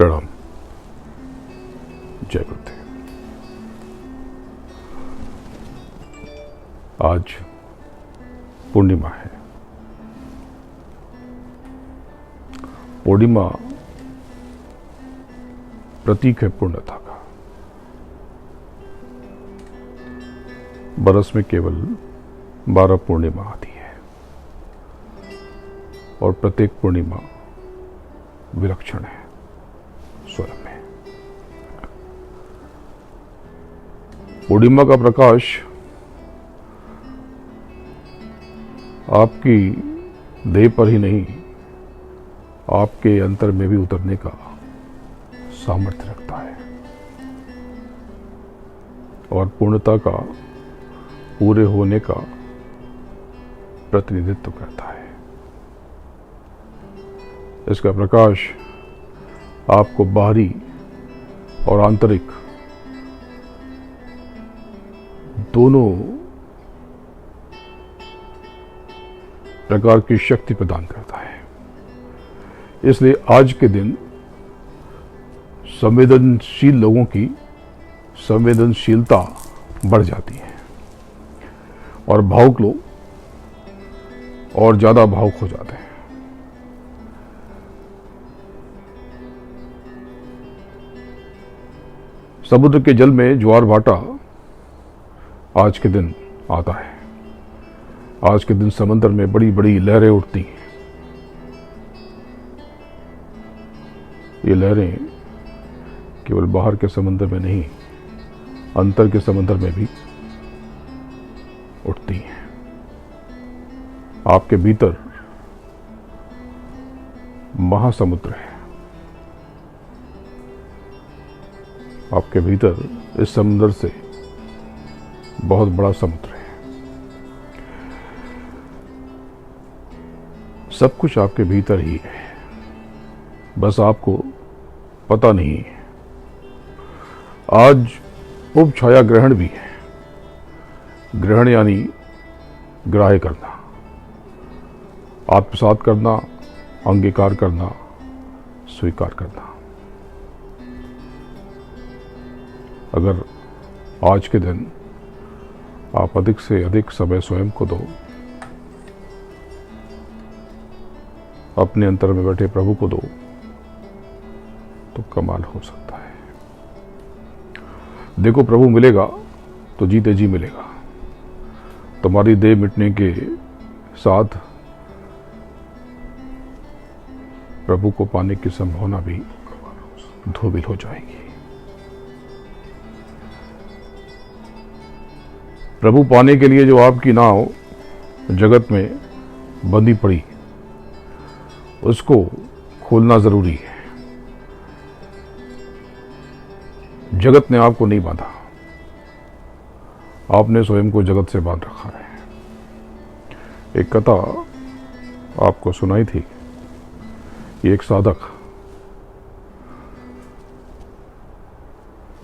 प्रणाम। जय गुरुदेव। आज पूर्णिमा है। पूर्णिमा प्रतीक है पूर्णता का। बरस में केवल 12 पूर्णिमा आती है और प्रत्येक पूर्णिमा विलक्षण है स्वयं में। पूर्णिमा का प्रकाश आपकी देह पर ही नहीं, आपके अंतर में भी उतरने का सामर्थ्य रखता है और पूर्णता का पूरे होने का प्रतिनिधित्व करता है। इसका प्रकाश आपको बाहरी और आंतरिक दोनों प्रकार की शक्ति प्रदान करता है। इसलिए आज के दिन संवेदनशील लोगों की संवेदनशीलता बढ़ जाती है और भावुक लोग और ज्यादा भावुक हो जाते हैं। समुद्र के जल में ज्वार भाटा आज के दिन आता है। आज के दिन समंदर में बड़ी बड़ी लहरें उठती हैं। ये लहरें केवल बाहर के समंदर में नहीं, अंतर के समंदर में भी उठती हैं। आपके भीतर महासमुद्र है। आपके भीतर इस समुद्र से बहुत बड़ा समुद्र है। सब कुछ आपके भीतर ही है, बस आपको पता नहीं है। आज उपछाया ग्रहण भी है। ग्रहण यानी ग्राह्य करना, आत्मसात करना, अंगीकार करना, स्वीकार करना। अगर आज के दिन आप अधिक से अधिक समय स्वयं को दो, अपने अंतर में बैठे प्रभु को दो, तो कमाल हो सकता है। देखो, प्रभु मिलेगा तो जीते जी मिलेगा। तुम्हारी देह मिटने के साथ प्रभु को पाने की संभावना भी धूमिल हो जाएगी। प्रभु पाने के लिए जो आपकी नाव जगत में बंधी पड़ी, उसको खोलना जरूरी है। जगत ने आपको नहीं बांधा, आपने स्वयं को जगत से बांध रखा है। एक कथा आपको सुनाई थी। एक साधक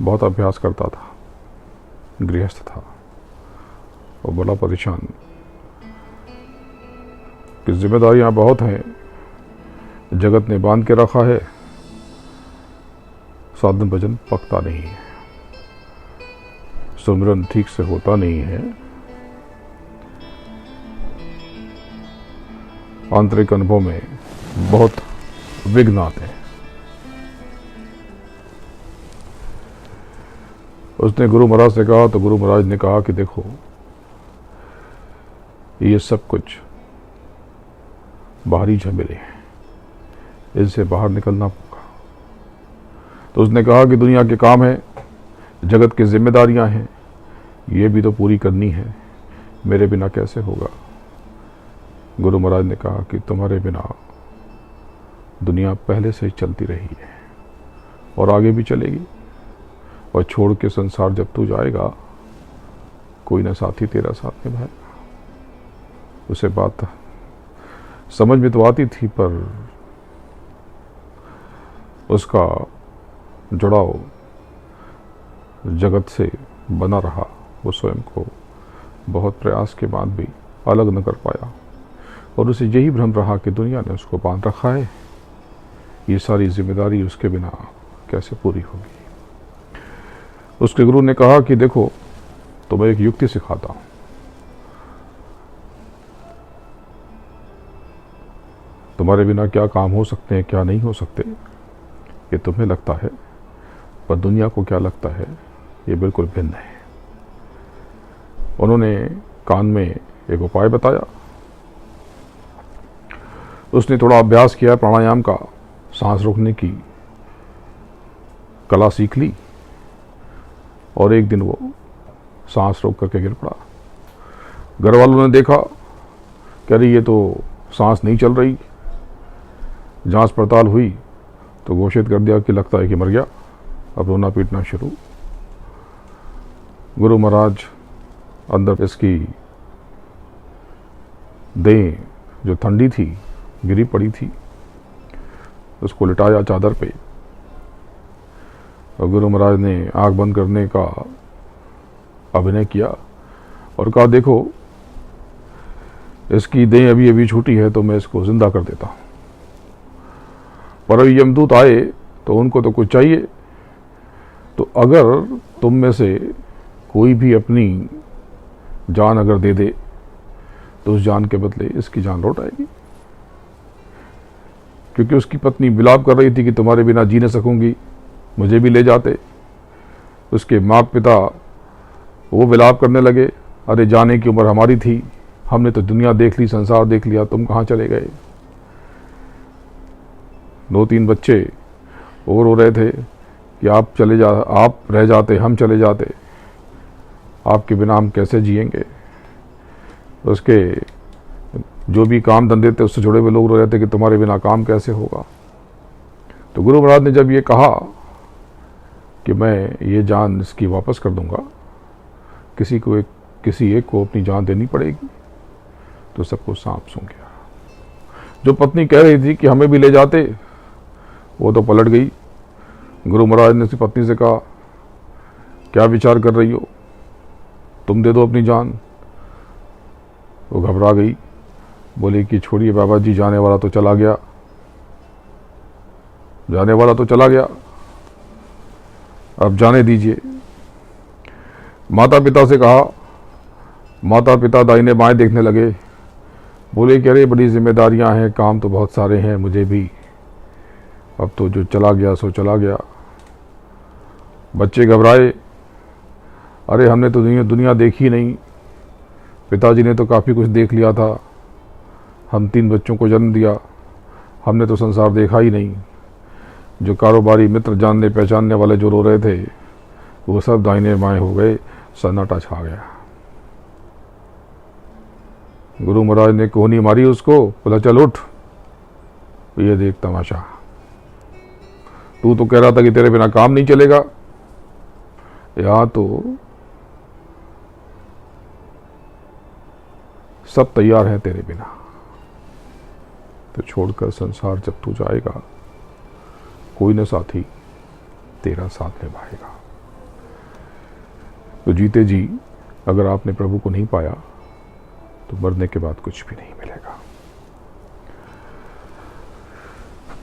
बहुत अभ्यास करता था, गृहस्थ था और बड़ा परेशान कि जिम्मेदारियां बहुत हैं, जगत ने बांध के रखा है, साधन भजन पकता नहीं है, सुमिरन ठीक से होता नहीं है, आंतरिक अनुभव में बहुत विघ्न आते हैं। उसने गुरु महाराज से कहा तो गुरु महाराज ने कहा कि देखो, ये सब कुछ बाहरी झमेले हैं, इनसे बाहर निकलना होगा। तो उसने कहा कि दुनिया के काम है, जगत की जिम्मेदारियां हैं, ये भी तो पूरी करनी है, मेरे बिना कैसे होगा। गुरु महाराज ने कहा कि तुम्हारे बिना दुनिया पहले से ही चलती रही है और आगे भी चलेगी, और छोड़ के संसार जब तू जाएगा, कोई ना साथी तेरा साथ निभाएगा। उसे बात समझ में तो आती थी, पर उसका जुड़ाव जगत से बना रहा। वो स्वयं को बहुत प्रयास के बाद भी अलग न कर पाया और उसे यही भ्रम रहा कि दुनिया ने उसको बांध रखा है, ये सारी जिम्मेदारी उसके बिना कैसे पूरी होगी। उसके गुरु ने कहा कि देखो, तो मैं एक युक्ति सिखाता हूं। तुम्हारे बिना क्या काम हो सकते हैं, क्या नहीं हो सकते, ये तुम्हें लगता है, पर दुनिया को क्या लगता है ये बिल्कुल भिन्न है। उन्होंने कान में एक उपाय बताया। उसने थोड़ा अभ्यास किया प्राणायाम का, सांस रोकने की कला सीख ली, और एक दिन वो सांस रोक करके गिर पड़ा। घर वालों ने देखा, कह रही ये तो सांस नहीं चल रही। जांच पड़ताल हुई तो घोषित कर दिया कि लगता है कि मर गया। अब रोना पीटना शुरू। गुरु महाराज अंदर इसकी देह जो ठंडी थी, गिरी पड़ी थी, उसको लिटाया चादर पे, और गुरु महाराज ने आंख बंद करने का अभिनय किया और कहा, देखो इसकी देह अभी अभी छूटी है तो मैं इसको जिंदा कर देता हूं। पर अभी यमदूत आए तो उनको तो कुछ चाहिए, तो अगर तुम में से कोई भी अपनी जान अगर दे दे तो उस जान के बदले इसकी जान लौट आएगी। क्योंकि उसकी पत्नी विलाप कर रही थी कि तुम्हारे बिना जी न सकूंगी, मुझे भी ले जाते। उसके माँ पिता वो विलाप करने लगे, अरे जाने की उम्र हमारी थी, हमने तो दुनिया देख ली, संसार देख लिया, तुम कहाँ चले गए। 2-3 बच्चे और रो रहे थे कि आप रह जाते, हम चले जाते, आपके बिना हम कैसे जिएंगे। उसके जो भी काम धंधे थे उससे जुड़े हुए लोग रो रहे थे कि तुम्हारे बिना काम कैसे होगा। तो गुरु महाराज ने जब ये कहा कि मैं ये जान इसकी वापस कर दूंगा, किसी एक को अपनी जान देनी पड़ेगी, तो सबको सांप सूंघ गया। जो पत्नी कह रही थी कि हमें भी ले जाते, वो तो पलट गई। गुरु महाराज ने उसकी पत्नी से कहा, क्या विचार कर रही हो, तुम दे दो अपनी जान। वो घबरा गई, बोली कि छोड़िए बाबा जी, जाने वाला तो चला गया, जाने वाला तो चला गया, अब जाने दीजिए। माता पिता से कहा, माता पिता दाहिने बाएं देखने लगे, बोले कि अरे बड़ी जिम्मेदारियां हैं, काम तो बहुत सारे हैं मुझे भी, अब तो जो चला गया सो चला गया। बच्चे घबराए, अरे हमने तो दुनिया देखी नहीं, पिताजी ने तो काफ़ी कुछ देख लिया था, हम 3 बच्चों को जन्म दिया, हमने तो संसार देखा ही नहीं। जो कारोबारी मित्र जानने पहचानने वाले जो रो रहे थे वो सब दाहिने बाएं हो गए, सन्नाटा छा गया। गुरु महाराज ने कोहनी मारी उसको, बोला चल उठ, ये देख तमाशा, तू तो कह रहा था कि तेरे बिना काम नहीं चलेगा, यहां तो सब तैयार है तेरे बिना। तो छोड़कर संसार जब तू जाएगा, कोई न साथी तेरा साथ निभाएगा। तो जीते जी अगर आपने प्रभु को नहीं पाया तो मरने के बाद कुछ भी नहीं मिलेगा।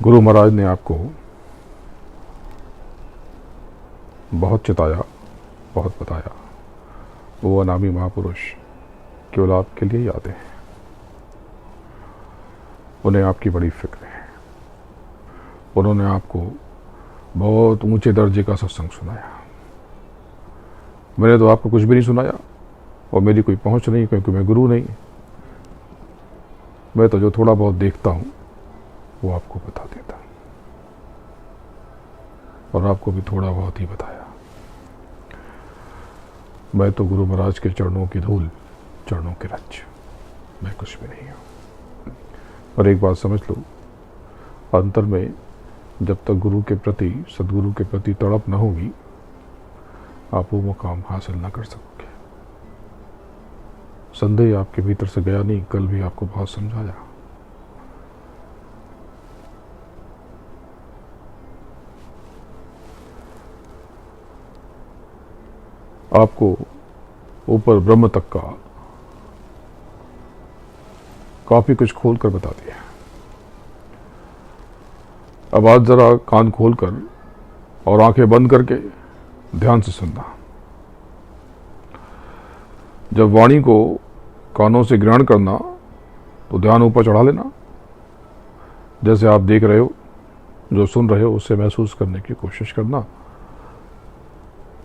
गुरु महाराज ने आपको बहुत चिताया, बहुत बताया। वो अनामी महापुरुष केवल आपके लिए यादें हैं, उन्हें आपकी बड़ी फिक्र है। उन्होंने आपको बहुत ऊंचे दर्जे का सत्संग सुनाया। मैंने तो आपको कुछ भी नहीं सुनाया, और मेरी कोई पहुंच नहीं, क्योंकि मैं गुरु नहीं। मैं तो जो थोड़ा बहुत देखता हूं वो आपको बता देता हूं, और आपको भी थोड़ा बहुत ही बताया। मैं तो गुरु महाराज के चरणों की धूल, चरणों के रज, मैं कुछ भी नहीं हूं। और एक बात समझ लो, अंतर में जब तक गुरु के प्रति, सदगुरु के प्रति तड़प न होगी, आप वो मुकाम हासिल न कर सकोगे। संदेह आपके भीतर से गया नहीं, कल भी आपको बहुत समझाया। आपको ऊपर ब्रह्म तक का काफी कुछ खोल कर बता दिया। अब आज जरा कान खोलकर और आंखें बंद करके ध्यान से सुनना। जब वाणी को कानों से ग्रहण करना तो ध्यान ऊपर चढ़ा लेना। जैसे आप देख रहे हो, जो सुन रहे हो उससे महसूस करने की कोशिश करना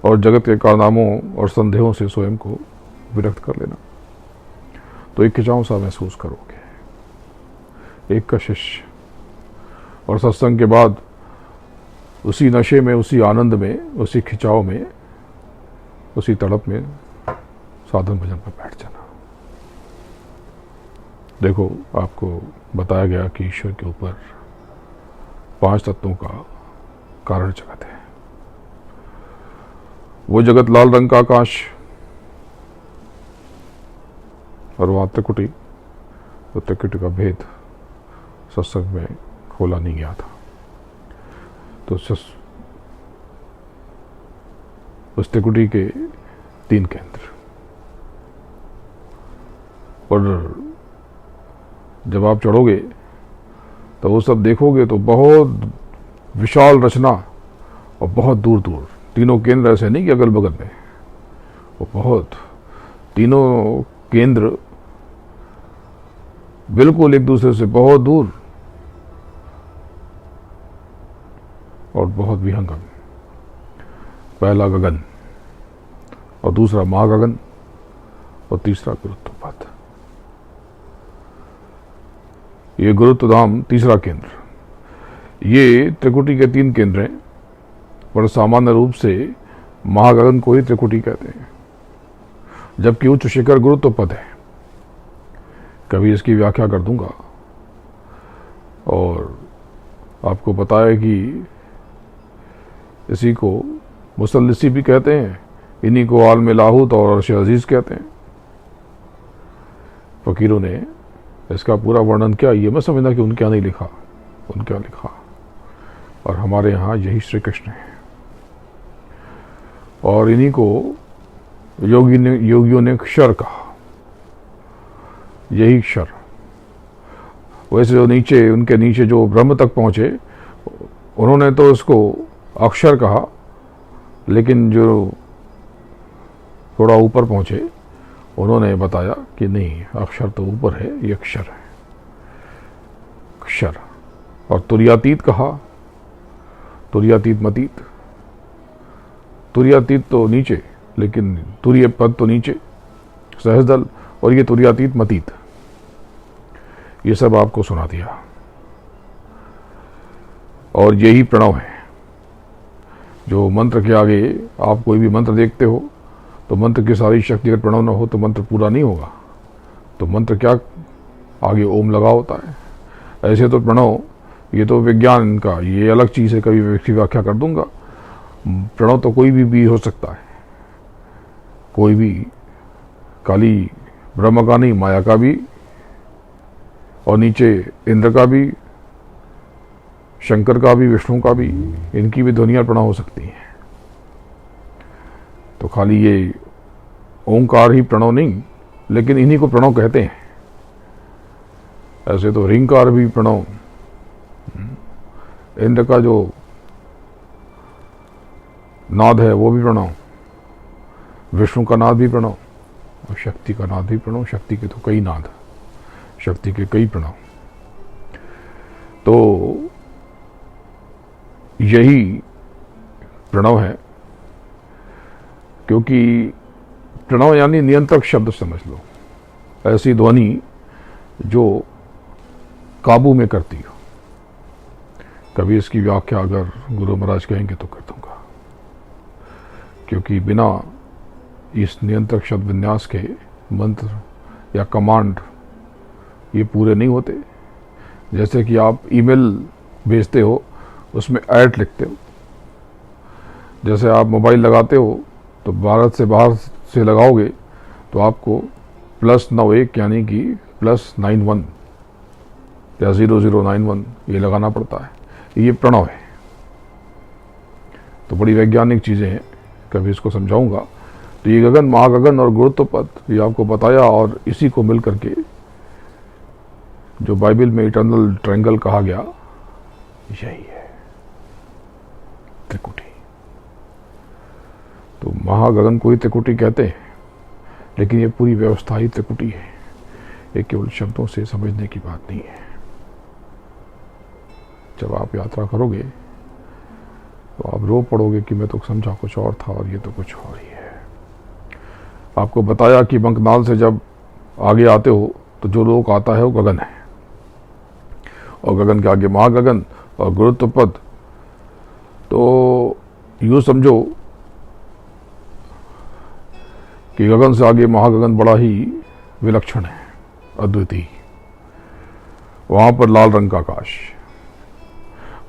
और जगत के कारनामों और संदेहों से स्वयं को विरक्त कर लेना। तो एक खिंचाव सा महसूस करोगे, एक कशिश, और सत्संग के बाद उसी नशे में, उसी आनंद में, उसी खिंचाव में, उसी तड़प में साधन भजन पर बैठ जाना। देखो, आपको बताया गया कि ईश्वर के ऊपर 5 तत्वों का कारण जगत है। वो जगत लाल रंग का आकाश और वहां त्रिकुटी, तो त्रिकुटी का भेद सत्संग में खोला नहीं गया था। तो उस त्रिकुटी के 3 केंद्र, और जब आप चढ़ोगे तो वो सब देखोगे तो बहुत विशाल रचना और बहुत दूर दूर। तीनों केंद्र ऐसे नहीं कि अगल बगल में, वो बहुत, तीनों केंद्र बिल्कुल एक दूसरे से बहुत दूर और बहुत विहंगम। पहला गगन और दूसरा महागगन और तीसरा गुरुत्वपथ। ये गुरुत्वधाम तीसरा केंद्र। ये त्रिकुटी के 3 केंद्र हैं, पर सामान्य रूप से महागगन को ही त्रिकुटी कहते हैं, जबकि उच्च शिखर गुरुत्वपथ है। कभी इसकी व्याख्या कर दूंगा। और आपको बताया कि इसी को मुसल्लिसी भी कहते हैं, इन्हीं को आलम लाहूत और अर्श अजीज कहते हैं। फकीरों ने इसका पूरा वर्णन किया। ये मैं समझना कि उनके यहाँ नहीं लिखा, उनके यहाँ लिखा, और हमारे यहाँ यही श्री कृष्ण है। और इन्हीं को योगियों ने क्षर कहा, यही क्षर। वैसे जो नीचे, उनके नीचे जो ब्रह्म तक पहुंचे, उन्होंने तो उसको अक्षर कहा, लेकिन जो थोड़ा ऊपर पहुंचे उन्होंने बताया कि नहीं, अक्षर तो ऊपर है, ये अक्षर है, क्षर। और तुर्यातीत कहा, तुर्यातीत मतीत। तुर्यातीत तो नीचे, लेकिन तुर्य पद तो नीचे, सहजदल, और ये तुर्यातीत मतीत। ये सब आपको सुना दिया। और यही प्रणव है, जो मंत्र के आगे आप कोई भी मंत्र देखते हो तो मंत्र की सारी शक्ति अगर प्रणव न हो तो मंत्र पूरा नहीं होगा। तो मंत्र क्या, आगे ओम लगा होता है। ऐसे तो प्रणव, ये तो विज्ञान का, ये अलग चीज़ है, कभी व्यक्ति व्याख्या कर दूंगा। प्रणव तो कोई भी हो सकता है, कोई भी, काली ब्रह्म का नहीं, माया का भी, और नीचे इंद्र का भी, शंकर का भी, विष्णु का भी, इनकी भी ध्वनियां प्रणव हो सकती हैं। तो खाली ये ओंकार ही प्रणव नहीं, लेकिन इन्हीं को प्रणव कहते हैं। ऐसे तो रिंकार भी प्रणव, इंद्र का जो नाद है वो भी प्रणव, विष्णु का नाद भी प्रणव, और शक्ति का नाद भी प्रणव। शक्ति के तो कई नाद, शक्ति के कई प्रणव। तो यही प्रणव है, क्योंकि प्रणव यानी नियंत्रक शब्द समझ लो, ऐसी ध्वनि जो काबू में करती हो। कभी इसकी व्याख्या अगर गुरु महाराज कहेंगे तो कर दूंगा, क्योंकि बिना इस नियंत्रक शब्द विन्यास के मंत्र या कमांड ये पूरे नहीं होते। जैसे कि आप ईमेल भेजते हो, उसमें ऐट लिखते हो। जैसे आप मोबाइल लगाते हो तो भारत से बाहर से लगाओगे तो आपको +91 यानी कि +91 या 0091 ये लगाना पड़ता है। ये प्रणव है। तो बड़ी वैज्ञानिक चीज़ें हैं, कभी इसको समझाऊंगा। तो ये गगन, महागगन और गुरुत्वपथ, ये आपको बताया, और इसी को मिल करके जो बाइबल में इटर्नल ट्रायंगल कहा गया, यही है। महागगन को ही त्रिकुटी कहते हैं, लेकिन ये पूरी व्यवस्था ही त्रिकुटी है। ये केवल शब्दों से समझने की बात नहीं है। जब आप यात्रा करोगे तो आप रो पड़ोगे कि मैं तो समझा कुछ और था और ये तो कुछ और ही है। आपको बताया कि बंकनाल से जब आगे आते हो तो जो लोक आता है वो गगन है, और गगन के आगे महागगन और गुरुत्व पद। तो यूँ समझो कि गगन से आगे महागगन बड़ा ही विलक्षण है, अद्वितीय। वहाँ पर लाल रंग का आकाश,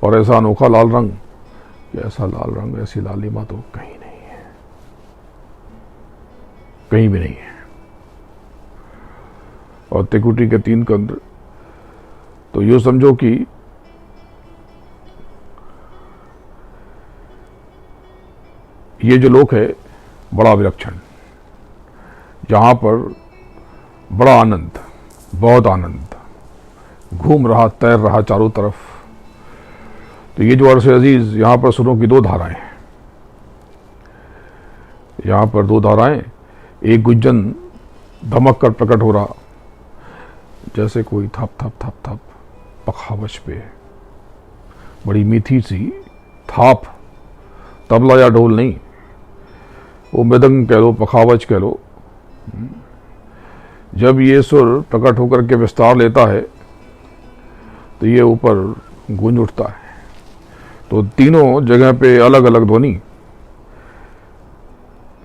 और ऐसा अनोखा लाल रंग कि ऐसा लाल रंग, ऐसी लालिमा तो कहीं नहीं है, कहीं भी नहीं है। और त्रिकुटी के 3 कंद, तो यूँ समझो कि ये जो लोक है बड़ा विलक्षण, जहाँ पर बड़ा आनंद, बहुत आनंद घूम रहा, तैर रहा चारों तरफ। तो ये जो अर्श अजीज, यहाँ पर सुरों की 2 धाराएं हैं। यहाँ पर 2 धाराएं, एक गुंजन धमक कर प्रकट हो रहा, जैसे कोई थप थप थप थप पखावज पे बड़ी मीठी सी थाप, तबला या ढोल नहीं, वो मृदंग कह लो, पखावज कह लो। जब ये सुर प्रकट होकर के विस्तार लेता है तो ये ऊपर गूंज उठता है। तो तीनों जगह पे अलग अलग ध्वनि,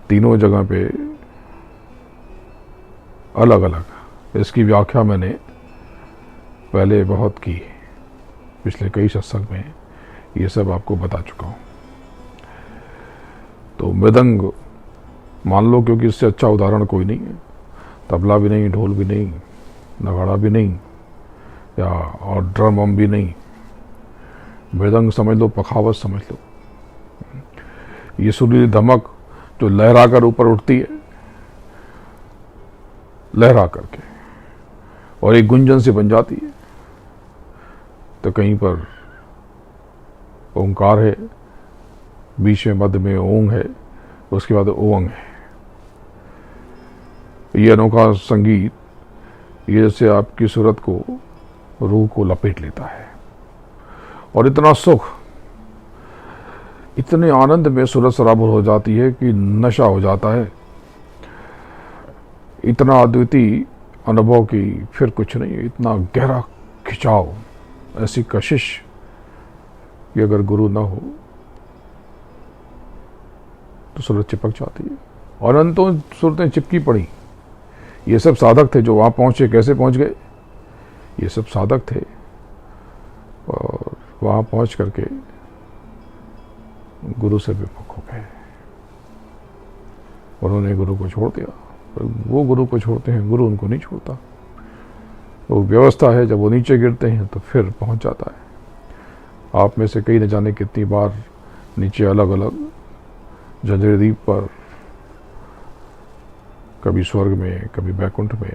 तीनों जगह पे अलग अलग। इसकी व्याख्या मैंने पहले बहुत की, पिछले कई सत्संग में ये सब आपको बता चुका हूँ। तो मृदंग मान लो, क्योंकि इससे अच्छा उदाहरण कोई नहीं है। तबला भी नहीं, ढोल भी नहीं, नगाड़ा भी नहीं, या और ड्रम वम भी नहीं। मृदंग समझ लो, पखावत समझ लो। ये सुरीली धमक जो लहरा कर ऊपर उठती है, लहरा करके, और एक गुंजन से बन जाती है। तो कहीं पर ओंकार है, बीच में मध्य में ओंग है, उसके बाद ओंग है। ये अनोखा संगीत, ये जैसे आपकी सूरत को, रूह को लपेट लेता है, और इतना सुख, इतने आनंद में सूरत सराबुर हो जाती है कि नशा हो जाता है। इतना अद्वितीय अनुभव की फिर कुछ नहीं है। इतना गहरा खिंचाव, ऐसी कशिश कि अगर गुरु ना हो तो सूरत चिपक जाती है। और अनंतों सूरतें चिपकी पड़ी। ये सब साधक थे जो वहाँ पहुँचे। कैसे पहुँच गए? ये सब साधक थे, और वहाँ पहुँच करके गुरु से विमुख हो गए। उन्होंने गुरु को छोड़ दिया। वो गुरु को छोड़ते हैं, गुरु उनको नहीं छोड़ता। वो व्यवस्था है, जब वो नीचे गिरते हैं तो फिर पहुँच जाता है। आप में से कई न जाने कितनी बार नीचे अलग अलग जंजीर द्वीप पर, कभी स्वर्ग में, कभी बैकुंठ में,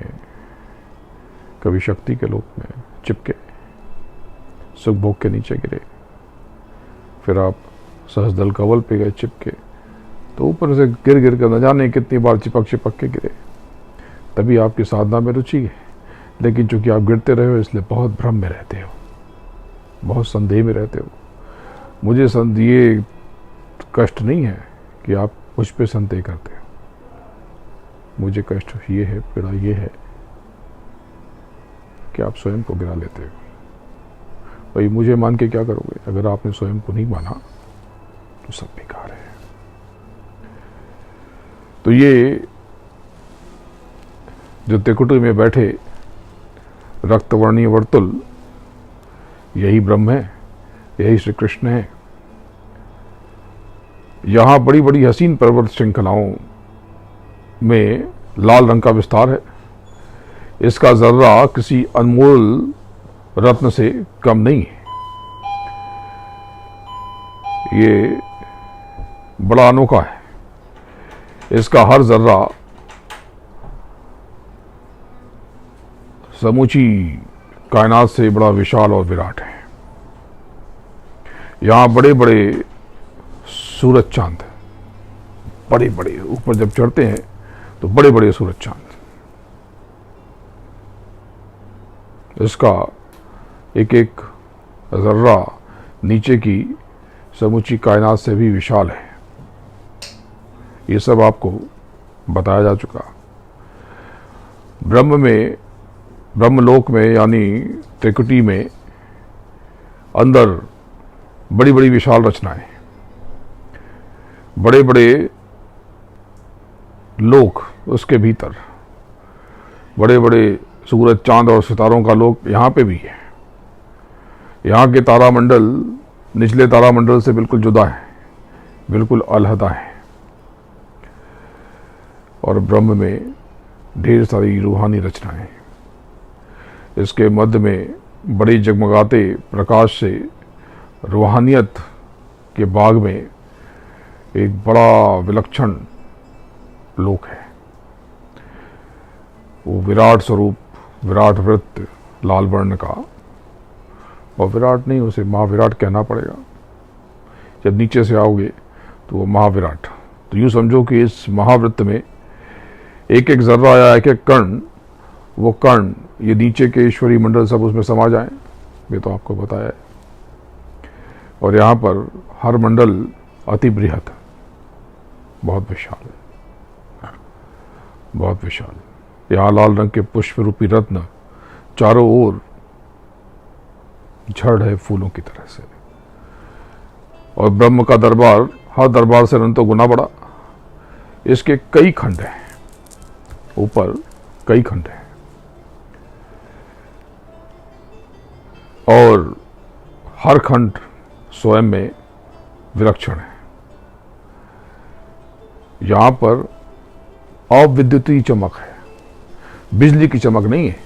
कभी शक्ति के लोक में चिपके, सुख भोग के नीचे गिरे। फिर आप सहस्दल कवल पे गए चिपके, तो ऊपर से गिर गिर कर न जाने कितनी बार चिपक चिपक के गिरे। तभी आपकी साधना में रुचि है। लेकिन चूंकि आप गिरते रहे हो, इसलिए बहुत भ्रम में रहते हो, बहुत संदेह में रहते हो। मुझे ये कष्ट नहीं है कि आप मुझ पे संदेह करते हो। मुझे कष्ट ये है, पीड़ा ये है कि आप स्वयं को गिरा लेते हो। भाई मुझे मान के क्या करोगे? अगर आपने स्वयं को नहीं माना तो सब बेकार है। तो ये जो त्रिकुटी में बैठे रक्तवर्णीय वर्तुल, यही ब्रह्म है, यही श्री कृष्ण है। यहां बड़ी बड़ी हसीन पर्वत श्रृंखलाओं में लाल रंग का विस्तार है। इसका जर्रा किसी अनमोल रत्न से कम नहीं है। ये बड़ा अनोखा है। इसका हर जर्रा समूची कायनात से बड़ा विशाल और विराट है। यहां बड़े बड़े सूरज चांद बड़े बड़े, ऊपर जब चढ़ते हैं तो बड़े बड़े सूरज चांद। इसका एक एक जर्रा नीचे की समूची कायनात से भी विशाल है। ये सब आपको बताया जा चुका। ब्रह्मलोक में यानी त्रिकुटी में अंदर बड़ी बड़ी विशाल रचनाएं, बड़े बड़े लोक, उसके भीतर बड़े बड़े सूरज चांद और सितारों का लोक यहाँ पे भी है। यहाँ के तारामंडल निचले तारामंडल से बिल्कुल जुदा है, बिल्कुल अलहदा है। और ब्रह्म में ढेर सारी रूहानी रचनाएं। इसके मध्य में बड़ी जगमगाते प्रकाश से रूहानियत के बाग में एक बड़ा विलक्षण लोक है। वो विराट स्वरूप, विराट वृत्त लाल वर्ण का, और विराट नहीं, उसे महाविराट कहना पड़ेगा। जब नीचे से आओगे तो वो महाविराट। तो यूँ समझो कि इस महावृत्त में एक एक जर्रा या एक एक कण, वो कण, ये नीचे के ईश्वरी मंडल सब उसमें समा जाएं, ये तो आपको बताया है। और यहाँ पर हर मंडल अति बृहत, बहुत विशाल है, बहुत विशाल। यहाँ लाल रंग के पुष्प रूपी रत्न चारों ओर झड़ है फूलों की तरह से। और ब्रह्म का दरबार हर दरबार से अनंतों गुना बड़ा। इसके कई खंड हैं, ऊपर कई खंड हैं, और हर खंड स्वयं में विलक्षण है। यहां पर अविद्युतीय चमक है, बिजली की चमक नहीं है।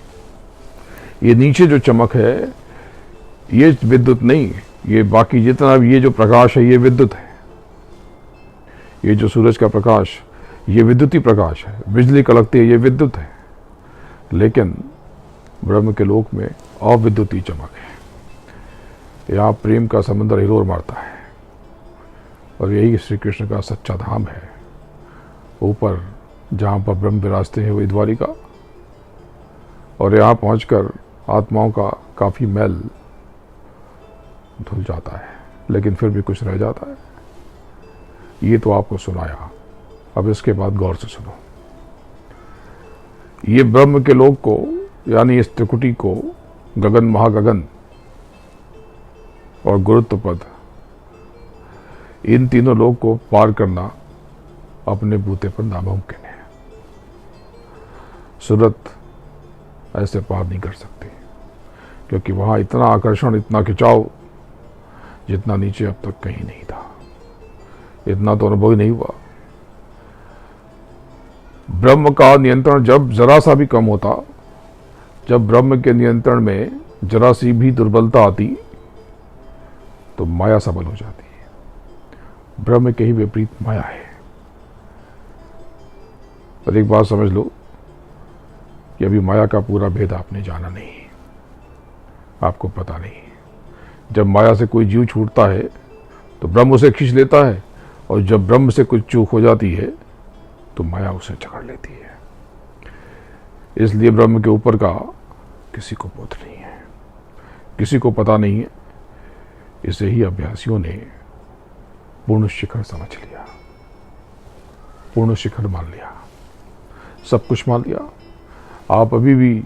ये नीचे जो चमक है ये विद्युत नहीं है, ये बाकी जितना भी ये जो प्रकाश है ये विद्युत है। ये जो सूरज का प्रकाश ये विद्युतीय प्रकाश है, बिजली कड़कती है ये विद्युत है। लेकिन ब्रह्म के लोक में अविद्युतीय चमक है। यहाँ प्रेम का समंदर हिलोर मारता है, और यही श्री कृष्ण का सच्चा धाम है। ऊपर जहाँ पर ब्रह्म विराजते हैं वही द्वारिका, और यहाँ पहुंचकर आत्माओं का काफ़ी मैल धुल जाता है, लेकिन फिर भी कुछ रह जाता है। ये तो आपको सुनाया, अब इसके बाद गौर से सुनो। ये ब्रह्म के लोक को यानी इस त्रिकुटी को गगन, महागगन और गुरुत्व पद, इन तीनों लोक को पार करना अपने बूते पर नामुमकिन है। सूरत ऐसे पार नहीं कर सकती, क्योंकि वहां इतना आकर्षण, इतना खिंचाव जितना नीचे अब तक कहीं नहीं था। इतना तो अनुभव ही नहीं हुआ। ब्रह्म का नियंत्रण जब जरा सा भी कम होता, जब ब्रह्म के नियंत्रण में जरा सी भी दुर्बलता आती, तो माया सबल हो जाती है। ब्रह्म के ही विपरीत माया है। पर एक बात समझ लो कि अभी माया का पूरा भेद आपने जाना नहीं, आपको पता नहीं। जब माया से कोई जीव छूटता है तो ब्रह्म उसे खींच लेता है, और जब ब्रह्म से कुछ चूक हो जाती है तो माया उसे जकड़ लेती है। इसलिए ब्रह्म के ऊपर का किसी को बोध नहीं है, किसी को पता नहीं है। इसे ही अभ्यासियों ने पूर्ण शिखर समझ लिया, पूर्ण शिखर मान लिया, सब कुछ मान लिया। आप अभी भी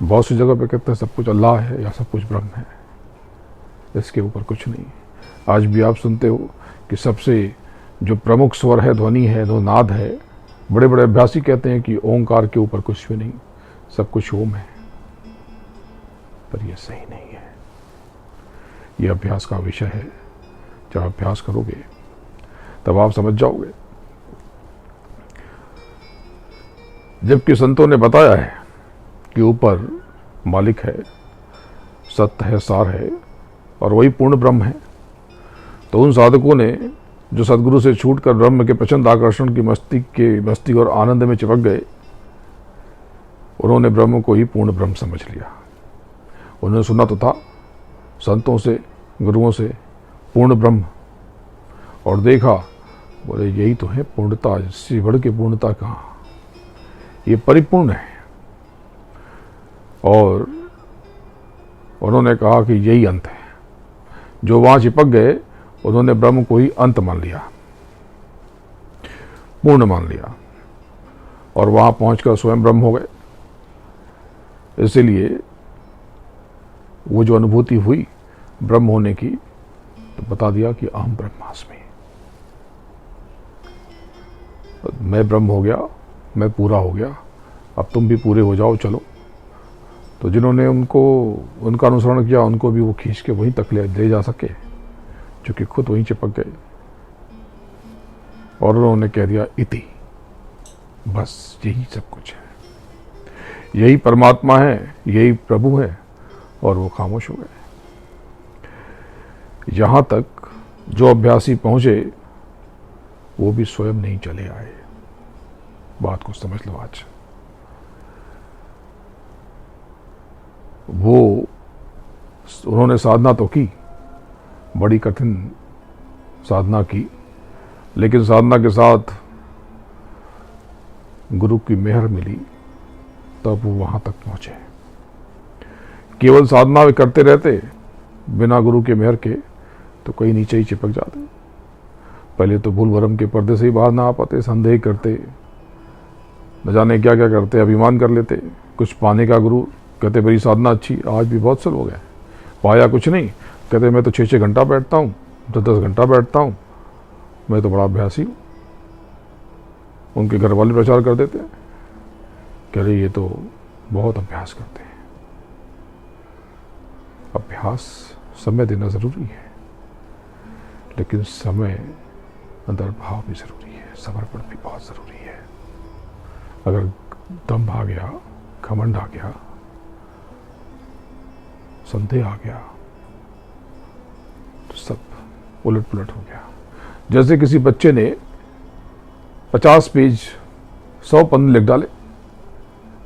बहुत सी जगह पे कहते हैं सब कुछ अल्लाह है या सब कुछ ब्रह्म है, इसके ऊपर कुछ नहीं। आज भी आप सुनते हो कि सबसे जो प्रमुख स्वर है, ध्वनि है, जो नाद है, बड़े बड़े अभ्यासी कहते हैं कि ओंकार के ऊपर कुछ भी नहीं, सब कुछ ओम है। पर यह सही नहीं है। यह अभ्यास का विषय है। जब अभ्यास करोगे तब आप समझ जाओगे। जबकि संतों ने बताया है कि ऊपर मालिक है, सत्य है, सार है, और वही पूर्ण ब्रह्म है। तो उन साधकों ने जो सदगुरु से छूटकर ब्रह्म के प्रचंड आकर्षण की मस्ती और आनंद में चिपक गए, उन्होंने ब्रह्म को ही पूर्ण ब्रह्म समझ लिया। उन्होंने सुना तो था संतों से, गुरुओं से, पूर्ण ब्रह्म, और देखा बोले यही तो है पूर्णता, इससे बढ़ के पूर्णता कहाँ, ये परिपूर्ण है। और उन्होंने कहा कि यही अंत है। जो वहां चिपक गए उन्होंने ब्रह्म को ही अंत मान लिया, पूर्ण मान लिया, और वहां पहुंचकर स्वयं ब्रह्म हो गए। इसलिए वो जो अनुभूति हुई ब्रह्म होने की, तो बता दिया कि अहम ब्रह्मास्मि, मैं ब्रह्म हो गया, मैं पूरा हो गया, अब तुम भी पूरे हो जाओ, चलो। तो जिन्होंने उनका अनुसरण किया उनको भी वो खींच के वहीं तक ले जा सके, क्योंकि खुद वहीं चिपक गए। और उन्होंने कह दिया इति, बस यही सब कुछ है, यही परमात्मा है, यही प्रभु है, और वो खामोश हो गए। यहां तक जो अभ्यासी पहुंचे वो भी स्वयं नहीं चले आए। बात को समझ लो। आज उन्होंने साधना तो की, बड़ी कठिन साधना की, लेकिन साधना के साथ गुरु की मेहर मिली, तब वो वहां तक पहुंचे। केवल साधना वे करते रहते बिना गुरु के मेहर के, तो कहीं नीचे ही चिपक जाते। पहले तो भूल भरम के पर्दे से ही बाहर ना आ पाते, संदेह करते, न जाने क्या क्या करते, अभिमान कर लेते, कुछ पाने का गुरु, कहते मेरी साधना अच्छी। आज भी बहुत से लोग हैं, पाया कुछ नहीं, कहते मैं तो 6-6 घंटा बैठता हूँ, 10-10 घंटा बैठता हूँ, मैं तो बड़ा अभ्यासी हूँ। उनके घर वाले प्रचार कर देते हैं, कह रहे ये तो बहुत अभ्यास करते हैं। अभ्यास, समय देना जरूरी है, लेकिन समय अंदर भाव भी जरूरी है, समर्पण भी बहुत जरूरी है। अगर दम्भ आ गया, घमंड आ गया, संदेह आ गया, तो सब उलट पुलट हो गया। जैसे किसी बच्चे ने 50 पेज 100 पन्ने लिख डाले,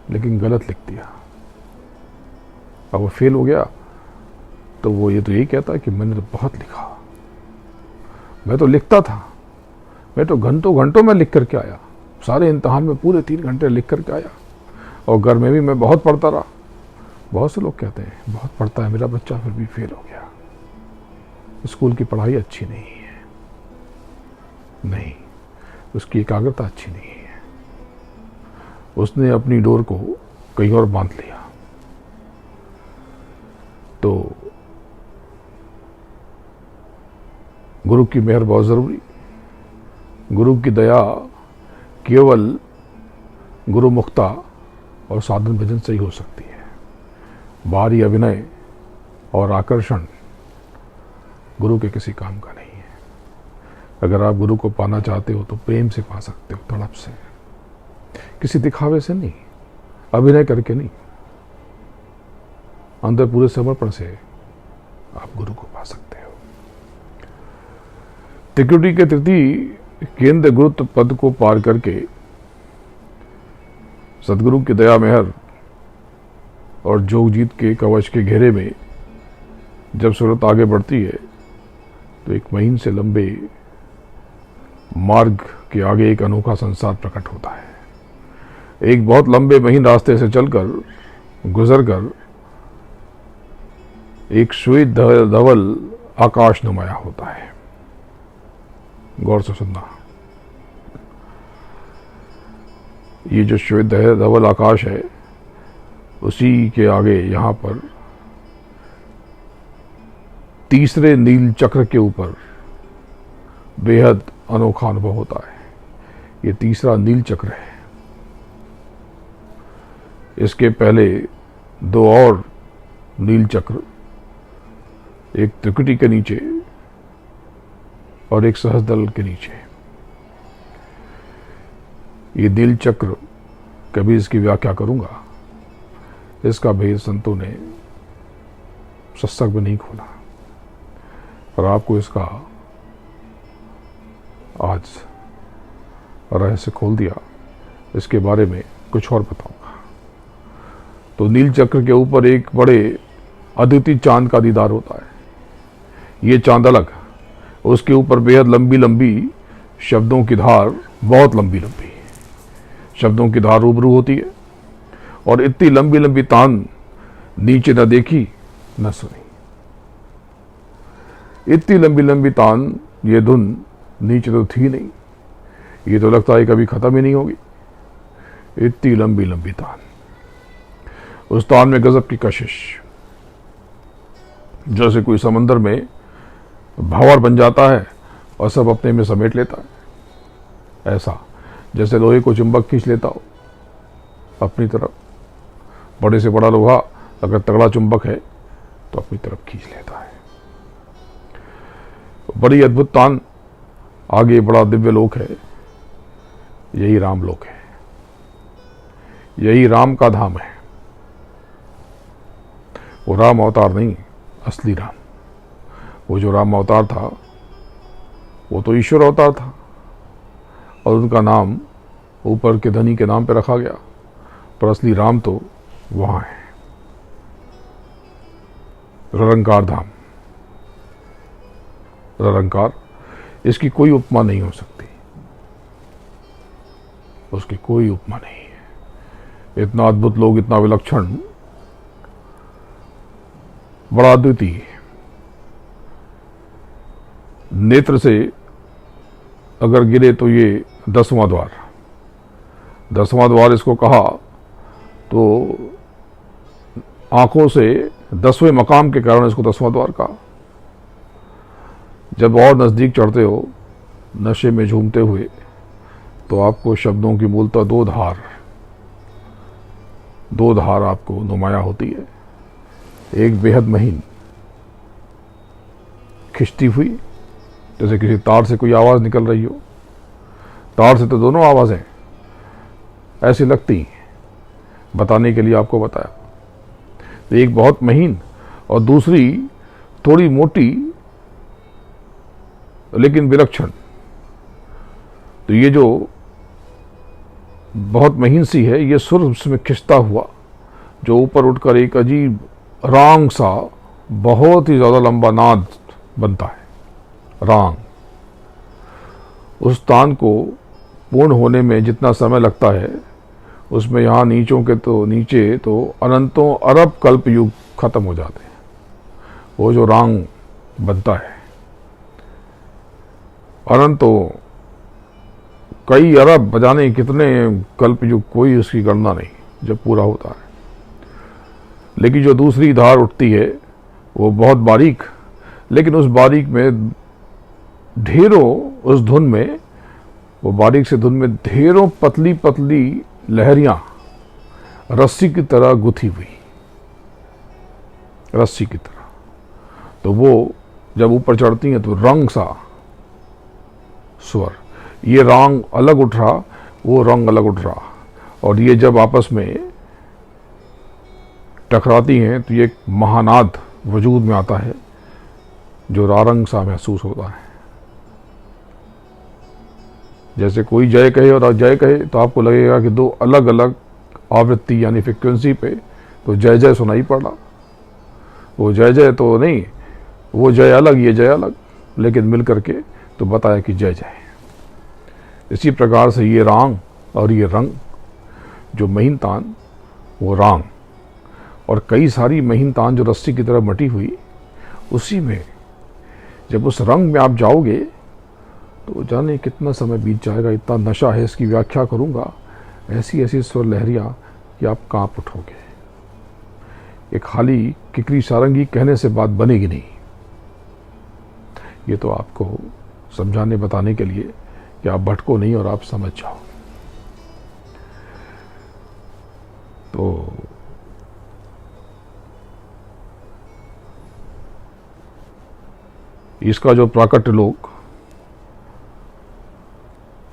लेकिन गलत लिख दिया, अब वो फेल हो गया, तो वो ये तो यही कहता है कि मैंने तो बहुत लिखा, मैं तो लिखता था, मैं तो घंटों घंटों में लिख करके आया, सारे इम्तहान में पूरे 3 घंटे लिख करके आया, और घर में भी मैं बहुत पढ़ता रहा। बहुत से लोग कहते हैं बहुत पढ़ता है मेरा बच्चा, फिर भी फेल हो गया, स्कूल की पढ़ाई अच्छी नहीं है, नहीं, उसकी एकाग्रता अच्छी नहीं है, उसने अपनी डोर को कहीं और बांध लिया। तो गुरु की मेहर बहुत जरूरी। गुरु की दया केवल गुरु मुक्ता और साधन भजन से ही हो सकती है। बाहरी अभिनय और आकर्षण गुरु के किसी काम का नहीं है। अगर आप गुरु को पाना चाहते हो तो प्रेम से पा सकते हो, तड़प से, किसी दिखावे से नहीं, अभिनय करके नहीं, अंदर पूरे समर्पण से आप गुरु को पा सकते हो। त्रिकुटी के तृतीय केंद्र गुरुत्व पद को पार करके सदगुरु की दया मेहर और जोगजीत के कवच के घेरे में जब सूरत आगे बढ़ती है, तो एक महीन से लंबे मार्ग के आगे एक अनोखा संसार प्रकट होता है। एक बहुत लंबे महीन रास्ते से चलकर गुजरकर एक श्वेत धवल आकाश नुमाया होता है। गौर से सुनना, ये जो श्वेत धवल आकाश है, उसी के आगे यहां पर तीसरे नील चक्र के ऊपर बेहद अनोखा अनुभव होता है। ये तीसरा नील चक्र है। इसके पहले 2 और नील चक्र, एक त्रिकुटी के नीचे और एक सहस्त्रदल के नीचे। ये नील चक्र, कभी इसकी व्याख्या करूंगा, इसका भेद संतों ने सत्संग में नहीं खोला, और आपको इसका आज रहस्य खोल दिया। इसके बारे में कुछ और बताऊंगा। तो नील चक्र के ऊपर एक बड़े अद्वितीय चांद का दीदार होता है। ये चांद अलग, उसके ऊपर बेहद लंबी लंबी शब्दों की धार बहुत लंबी लंबी है, शब्दों की धार रूबरू होती है, और इतनी लंबी लंबी तान नीचे न देखी न सुनी। इतनी लंबी लंबी तान, ये धुन नीचे तो थी नहीं, ये तो लगता है कभी खत्म ही नहीं होगी। इतनी लंबी लंबी तान, उस तान में गजब की कशिश, जैसे कोई समंदर में भंवर बन जाता है और सब अपने में समेट लेता है, ऐसा जैसे लोहे को चुंबक खींच लेता हो अपनी तरफ। बड़े से बड़ा लोहा अगर तगड़ा चुंबक है तो अपनी तरफ खींच लेता है। बड़ी अद्भुत तान, आगे बड़ा दिव्य लोक है, यही राम लोक है, यही राम का धाम है। वो राम अवतार नहीं, असली राम। वो जो राम अवतार था वो तो ईश्वर अवतार था, और उनका नाम ऊपर के धनी के नाम पे रखा गया, पर असली राम तो वहां है, निरंकार धाम। निरंकार, इसकी कोई उपमा नहीं हो सकती, उसकी कोई उपमा नहीं है। इतना अद्भुत लोग, इतना विलक्षण, बड़ा अद्वितीय। नेत्र से अगर गिरे तो ये 10वां द्वार, 10वां द्वार इसको कहा, तो आंखों से 10वें मकाम के कारण इसको 10वां द्वार कहा। जब और नजदीक चढ़ते हो नशे में झूमते हुए, तो आपको शब्दों की मूलतः दो धार आपको नुमाया होती है। एक बेहद महीन खिंचती हुई, जैसे किसी तार से कोई आवाज निकल रही हो। तार से तो दोनों आवाजें ऐसी लगती, बताने के लिए आपको बताया। एक बहुत महीन और दूसरी थोड़ी मोटी लेकिन विलक्षण। तो ये जो बहुत महीन सी है, ये सुर उसमें खिंचता हुआ जो ऊपर उठकर एक अजीब रांग सा, बहुत ही ज्यादा लंबा नाद बनता है, रांग। उस तान को पूर्ण होने में जितना समय लगता है, उसमें यहाँ नीचे तो अनंतों अरब कल्प युग खत्म हो जाते हैं। वो जो रांग बनता है, अनंतों, कई अरब बजाने कितने कल्प युग, कोई उसकी गणना नहीं जब पूरा होता है। लेकिन जो दूसरी धार उठती है वो बहुत बारीक, लेकिन उस बारीक में ढेरों, उस धुन में, वो बारीक से धुन में ढेरों पतली पतली लहरियां रस्सी की तरह गुथी हुई, रस्सी की तरह। तो वो जब ऊपर चढ़ती हैं तो रंग सा स्वर, ये रंग अलग उठ रहा, वो रंग अलग उठ रहा, और ये जब आपस में टकराती हैं तो ये एक महानाद वजूद में आता है जो रारंग सा महसूस होता है। जैसे कोई जय कहे और जय कहे तो आपको लगेगा कि दो अलग अलग आवृत्ति यानी फ्रिक्वेंसी पे तो जय जय सुनाई पड़ा। वो जय जय तो नहीं, वो जय अलग, ये जय अलग, लेकिन मिल करके तो बताया कि जय जय। इसी प्रकार से ये रांग और ये रंग, जो महीन तान वो रांग, और कई सारी महीन तान जो रस्सी की तरह मटी हुई, उसी में जब उस रंग में आप जाओगे तो जाने कितना समय बीत जाएगा, इतना नशा है, इसकी व्याख्या करूंगा। ऐसी ऐसी स्वर लहरियां कि आप कांप उठोगे। ये खाली किकरी सारंगी कहने से बात बनेगी नहीं, ये तो आपको समझाने बताने के लिए कि आप भटको नहीं और आप समझ जाओ। तो इसका जो प्राकट्य लोक,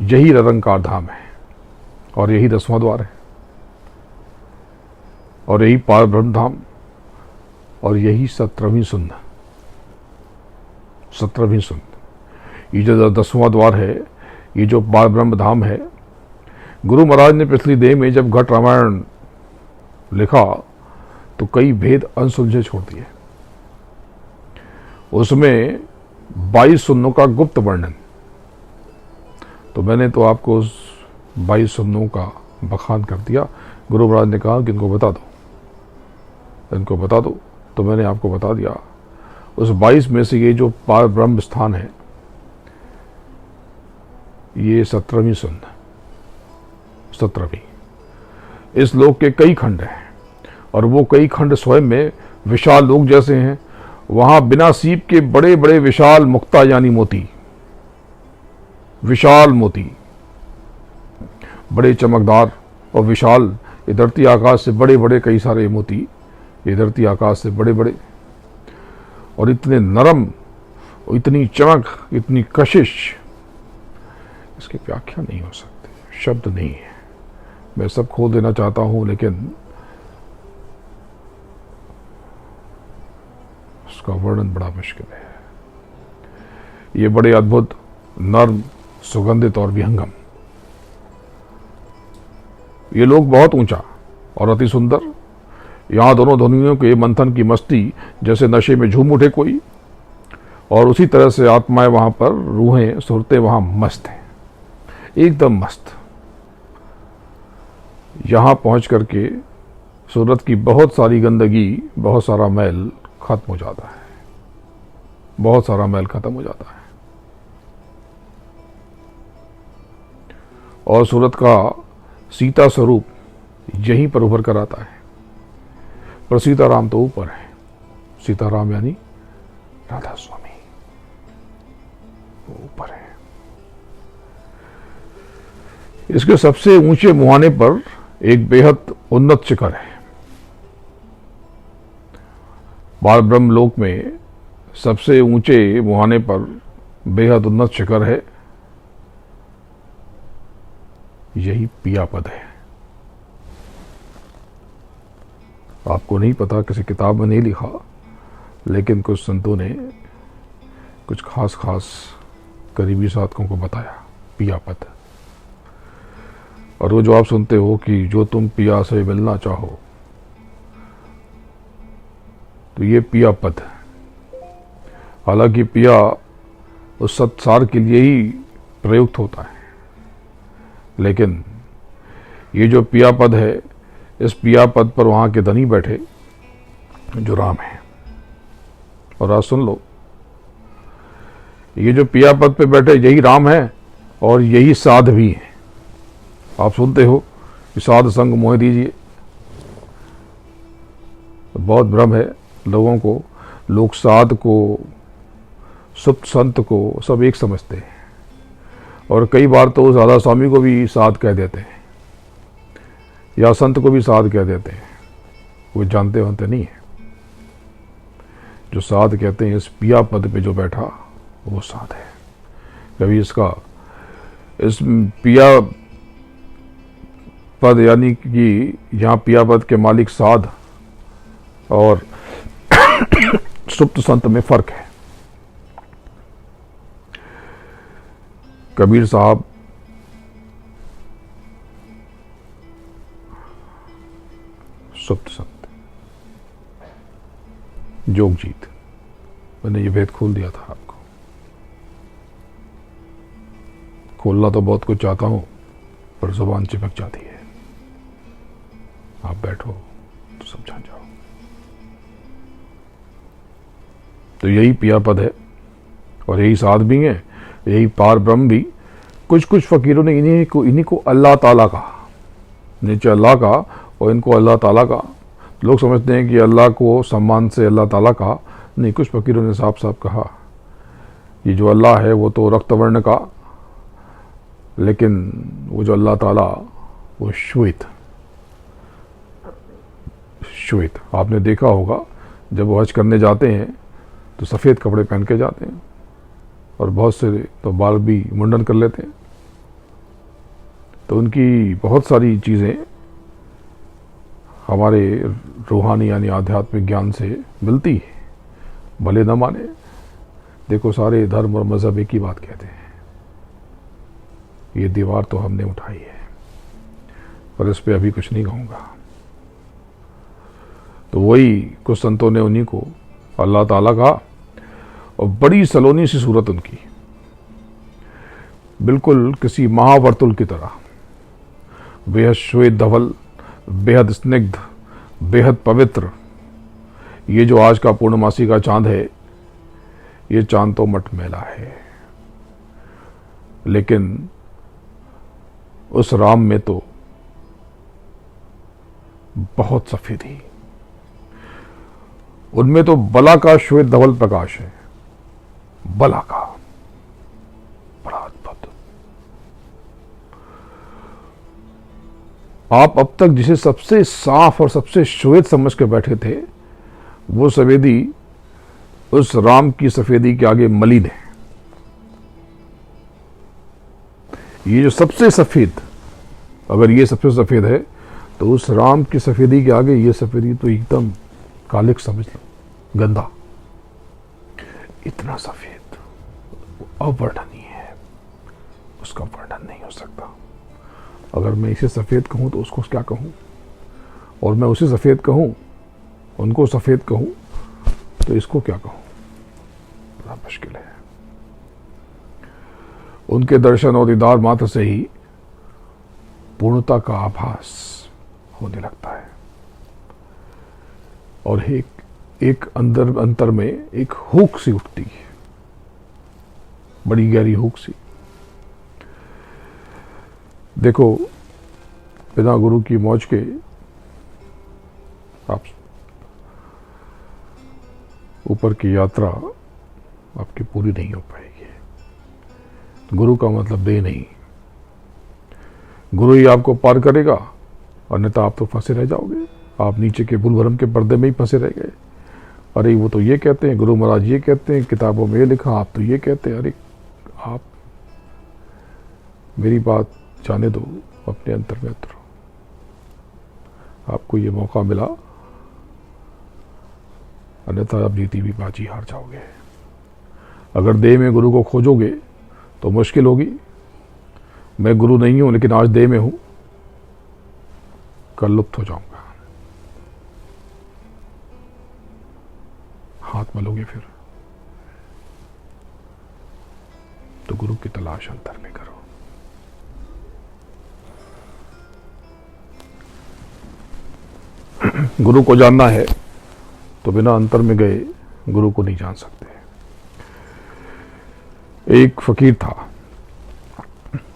यही निरंकार धाम है, और यही 10वां द्वार है, और यही पार ब्रह्म धाम, और यही 17वीं सुंद। ये जो 10वां द्वार है, ये जो पार ब्रह्म धाम है, गुरु महाराज ने पिछली देह में जब घट रामायण लिखा तो कई भेद अनसुलझे छोड़ दिए। उसमें 22 सुन्नों का गुप्त वर्णन, तो मैंने तो आपको उस 22 सुन्नों का बखान कर दिया। गुरु महाराज ने कहा कि इनको बता दो, तो मैंने आपको बता दिया। उस 22 में से ये जो पार ब्रह्म स्थान है, ये 17वीं सुन्न, 17वीं। इस लोक के कई खंड हैं और वो कई खंड स्वयं में विशाल लोक जैसे हैं। वहां बिना सीप के बड़े बड़े विशाल मुक्ता यानी मोती, विशाल मोती, बड़े चमकदार और विशाल, ये धरती आकाश से बड़े बड़े कई सारे मोती, ये धरती आकाश से बड़े बड़े और इतने नरम, इतनी चमक, इतनी कशिश, इसकी व्याख्या नहीं हो सकती, शब्द नहीं है। मैं सब खोल देना चाहता हूं, लेकिन उसका वर्णन बड़ा मुश्किल है। ये बड़े अद्भुत, नर्म, सुगंधित और विहंगम, ये लोग बहुत ऊंचा और अति सुंदर। यहां दोनों ध्वनियों के मंथन की मस्ती जैसे नशे में झूम उठे कोई, और उसी तरह से आत्माएं वहां पर, रूहें, सुरतें वहां मस्त हैं, एकदम मस्त। यहां पहुंच करके सूरत की बहुत सारी गंदगी, बहुत सारा मैल खत्म हो जाता है, बहुत सारा मैल खत्म हो जाता है। और सूरत का सीता स्वरूप यहीं पर उभर कर आता है। पर सीताराम तो ऊपर है, सीताराम यानी राधा स्वामी, वो ऊपर है। इसके सबसे ऊंचे मुहाने पर एक बेहद उन्नत शिखर है। बाल ब्रह्म लोक में सबसे ऊंचे मुहाने पर बेहद उन्नत शिखर है, यही पियापद है। आपको नहीं पता, किसी किताब में नहीं लिखा, लेकिन कुछ संतों ने कुछ खास खास करीबी साधकों को बताया पियापद। और वो जो आप सुनते हो कि जो तुम पिया से मिलना चाहो, तो ये पियापद है। हालांकि पिया उस सत्सार के लिए ही प्रयुक्त होता है, लेकिन ये जो पियापद है, इस पियापद पर वहां के धनी बैठे जो राम है। और आज सुन लो, ये जो पियापद पे बैठे यही राम है और यही साध भी है। आप सुनते हो कि साध संग मोह दीजिए, तो बहुत भ्रम है लोगों को। लोग साध को, सुप्त संत को सब एक समझते हैं, और कई बार तो उस राधा स्वामी को भी साध कह देते हैं या संत को भी साध कह देते हैं। वो जानते होते नहीं है। जो साध कहते हैं, इस पिया पद पे जो बैठा वो साध है। कभी इस पिया पद यानी कि यहाँ पिया पद के मालिक साध और सुप्त संत में फर्क है। कबीर साहब सुप्त संत, जोगजीत, मैंने ये भेद खोल दिया था आपको। खोलना तो बहुत कुछ चाहता हूं, पर जुबान चिपक जाती है। आप बैठो तो सब जान जाओ। तो यही पियापद है और यही साध भी है, यही पार ब्रह्म भी। कुछ कुछ फकीरों ने इन्हीं को अल्लाह ताला कहा, नीचे अल्लाह का और इनको अल्लाह ताला का। लोग समझते हैं कि अल्लाह को सम्मान से अल्लाह ताला का, नहीं, कुछ फकीरों ने साफ साफ कहा ये जो अल्लाह है वो तो रक्त वर्ण का, लेकिन वो जो अल्लाह ताला वो श्वेत। आपने देखा होगा जब वो हज करने जाते हैं तो सफ़ेद कपड़े पहन के जाते हैं, और बहुत से तो बाल भी मुंडन कर लेते हैं। तो उनकी बहुत सारी चीज़ें हमारे रूहानी यानी आध्यात्मिक ज्ञान से मिलती है, भले न माने। देखो, सारे धर्म और मज़हब एक ही बात कहते हैं। ये दीवार तो हमने उठाई है, पर इस पे अभी कुछ नहीं कहूँगा। तो वही कुछ संतों ने उन्हीं को अल्लाह ताला कहा, और बड़ी सलोनी सी सूरत उनकी। बिल्कुल किसी महावर्तुल की तरह, बेहद श्वेत धवल, बेहद स्निग्ध, बेहद पवित्र। ये जो आज का पूर्णमासी का चांद है, ये चांद तो मटमैला है, लेकिन उस राम में तो बहुत सफेदी, उनमें तो बला का श्वेत धवल प्रकाश है, बला का। बड़ा अद्भुत। आप अब तक जिसे सबसे साफ और सबसे श्वेत समझ के बैठे थे, वो सफेदी उस राम की सफेदी के आगे मलिन है। ये जो सबसे सफेद, अगर ये सबसे सफेद है, तो उस राम की सफेदी के आगे ये सफेदी तो एकदम कालिक समझ लो, गंदा। इतना सफेद, अवर्णनीय है, उसका वर्णन नहीं हो सकता। अगर मैं इसे सफेद कहूं तो उसको क्या कहूं, और मैं उसे सफेद कहूं, उनको सफेद कहूं, तो इसको क्या कहूं? बड़ा मुश्किल है। उनके दर्शन और दीदार मात्र से ही पूर्णता का आभास होने लगता है, और एक अंतर में एक हुक सी उठती है, बड़ी गहरी हुक सी। देखो, बिना गुरु की मौज के आप ऊपर की यात्रा आपकी पूरी नहीं हो पाएगी। गुरु का मतलब देह नहीं, गुरु ही आपको पार करेगा, अन्यथा आप तो फंसे रह जाओगे। आप नीचे के बुलवरम के पर्दे में ही फंसे रह गए। अरे वो तो ये कहते हैं, गुरु महाराज ये कहते हैं, किताबों में ये लिखा, आप तो ये कहते हैं। अरे आप मेरी बात जाने दो, अपने अंतर में उतरो। आपको ये मौका मिला, अन्यथा आप जीती भी बाजी हार जाओगे। अगर देह में गुरु को खोजोगे तो मुश्किल होगी। मैं गुरु नहीं हूं, लेकिन आज देह में हूं, कल लुप्त हो जाऊंगा। हाथ मलोगे फिर तो गुरु की तलाश अंतर में करो। गुरु को जानना है तो बिना अंतर में गए गुरु को नहीं जान सकते। एक फकीर था,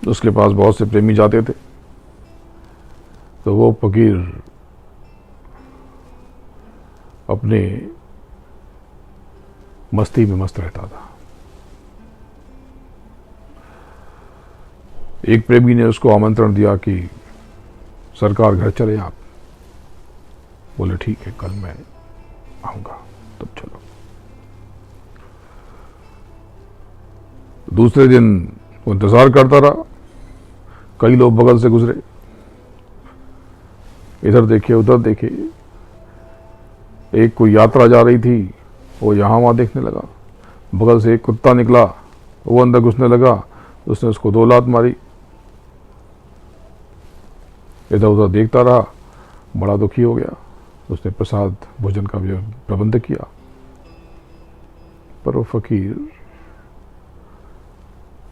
उसके पास बहुत से प्रेमी जाते थे, तो वो फकीर अपने मस्ती में मस्त रहता था। एक प्रेमी ने उसको आमंत्रण दिया कि सरकार घर चले आप। बोले ठीक है, कल मैं आऊंगा, तुम चलो। दूसरे दिन वो इंतजार करता रहा। कई लोग बगल से गुजरे, इधर देखे उधर देखे। एक कोई यात्रा जा रही थी, वो यहां वहां देखने लगा। बगल से एक कुत्ता निकला, वो अंदर घुसने लगा, उसने उसको 2 लात मारी। इधर उधर देखता रहा, बड़ा दुखी हो गया। उसने प्रसाद भोजन का भी प्रबंध किया, पर वो फकीर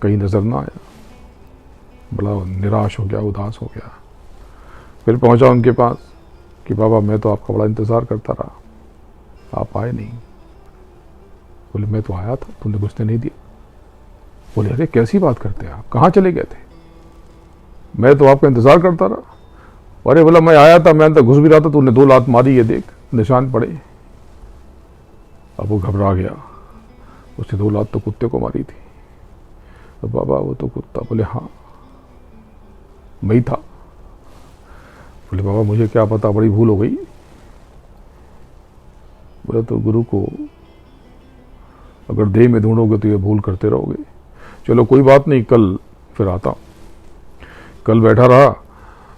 कहीं नजर ना आया। बड़ा निराश हो गया, उदास हो गया। फिर पहुंचा उनके पास कि बाबा, मैं तो आपका बड़ा इंतजार करता रहा, आप आए नहीं। बोले मैं तो आया था, तुमने घुसने नहीं दिया। बोले अरे कैसी बात करते हैं आप, कहाँ चले गए थे? मैं तो आपका इंतजार करता रहा। अरे बोला मैं आया था, मैं अंदर घुस भी रहा था, तूने 2 लात मारी, ये देख निशान पड़े। अब वो घबरा गया, उसने 2 लात तो कुत्ते को मारी थी। तो बाबा वो तो कुत्ता। बोले हाँ मैं ही था। बोले बाबा मुझे क्या पता, बड़ी भूल हो गई। बोले तो गुरु को अगर देह में ढूंढोगे तो ये भूल करते रहोगे। चलो कोई बात नहीं, कल फिर आता हूं। कल बैठा रहा,